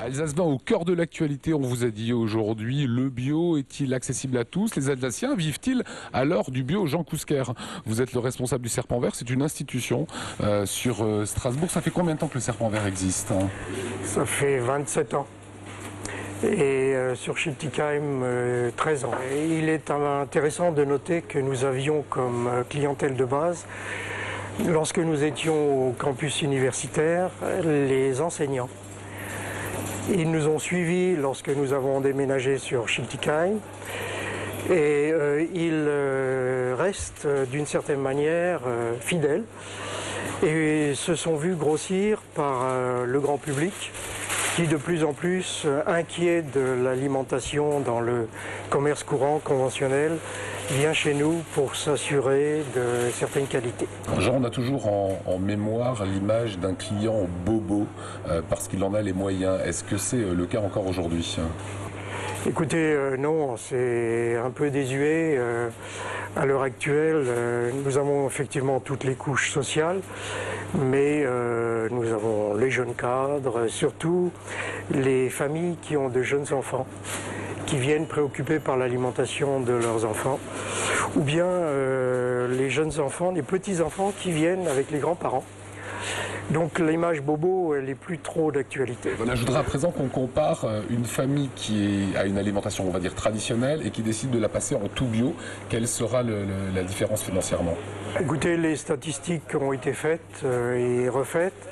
Alsace 20 au cœur de l'actualité, on vous a dit aujourd'hui, le bio est-il accessible à tous? Les Alsaciens vivent-ils à l'heure du bio? Jean Cousker, vous êtes le responsable du Serpent Vert, c'est une institution sur Strasbourg. Ça fait combien de temps que le Serpent Vert existe? Ça fait 27 ans. Et sur Schiltigheim, 13 ans. Et il est intéressant de noter que nous avions comme clientèle de base, lorsque nous étions au campus universitaire, les enseignants. Ils nous ont suivis lorsque nous avons déménagé sur Schiltigheim et ils restent d'une certaine manière fidèles et se sont vus grossir par le grand public qui de plus en plus, inquiet de l'alimentation dans le commerce courant conventionnel, vient chez nous pour s'assurer de certaines qualités. Jean, on a toujours en mémoire l'image d'un client bobo parce qu'il en a les moyens. Est-ce que c'est le cas encore aujourd'hui? Écoutez, non, c'est un peu désuet. À l'heure actuelle, nous avons effectivement toutes les couches sociales, mais nous avons les jeunes cadres, surtout les familles qui ont de jeunes enfants, qui viennent préoccupés par l'alimentation de leurs enfants, ou bien les jeunes enfants, les petits-enfants qui viennent avec les grands-parents. Donc l'image bobo, elle n'est plus trop d'actualité. Voilà, je voudrais à présent qu'on compare une famille qui a une alimentation, on va dire, traditionnelle et qui décide de la passer en tout bio. Quelle sera la différence financièrement? Écoutez, les statistiques ont été faites et refaites.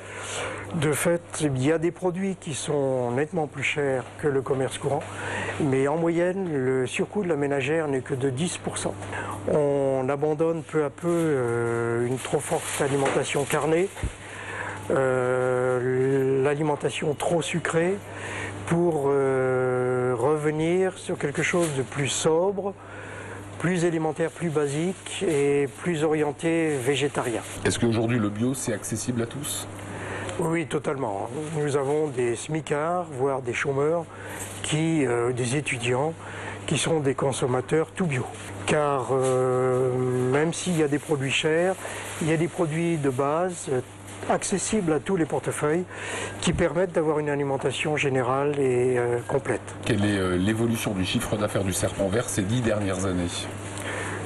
De fait, il y a des produits qui sont nettement plus chers que le commerce courant, mais en moyenne, le surcoût de la ménagère n'est que de 10%. On abandonne peu à peu une trop forte alimentation carnée, l'alimentation trop sucrée, pour revenir sur quelque chose de plus sobre, plus élémentaire, plus basique et plus orienté végétarien. Est-ce qu'aujourd'hui le bio c'est accessible à tous? Oui, totalement. Nous avons des smicards, voire des chômeurs, des étudiants, qui sont des consommateurs tout bio. Car même s'il y a des produits chers, il y a des produits de base accessibles à tous les portefeuilles qui permettent d'avoir une alimentation générale et complète. Quelle est l'évolution du chiffre d'affaires du Serpent Vert ces 10 dernières années?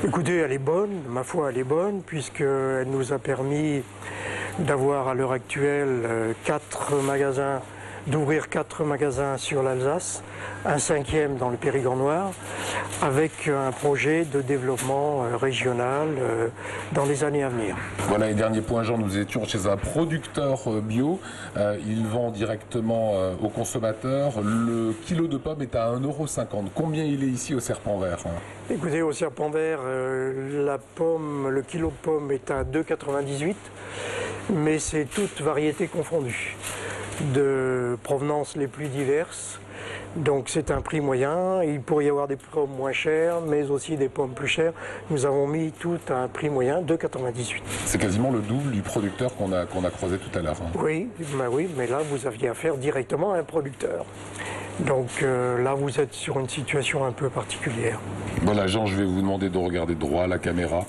Écoutez, elle est bonne, ma foi elle est bonne, puisqu'elle nous a permis d'avoir à l'heure actuelle d'ouvrir 4 magasins sur l'Alsace, un 5e dans le Périgord noir, avec un projet de développement régional dans les années à venir. Voilà, et dernier point, Jean, nous étions chez un producteur bio. Il vend directement aux consommateurs. Le kilo de pommes est à 1,50 €. Combien il est ici au Serpent Vert? Écoutez, au Serpent Vert, le kilo de pommes est à 2,98 €, mais c'est toutes variétés confondues, de provenances les plus diverses. Donc c'est un prix moyen. Il pourrait y avoir des pommes moins chères, mais aussi des pommes plus chères. Nous avons mis tout à un prix moyen, 2,98 €. C'est quasiment le double du producteur qu'on a croisé tout à l'heure. Oui, mais là vous aviez affaire directement à un producteur. Donc là vous êtes sur une situation un peu particulière. Voilà, Jean, je vais vous demander de regarder droit à la caméra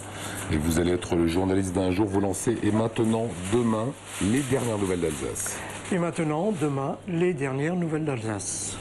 et vous allez être le journaliste d'un jour. Vous lancez et maintenant, demain, les dernières nouvelles d'Alsace. Et maintenant, demain, les dernières nouvelles d'Alsace.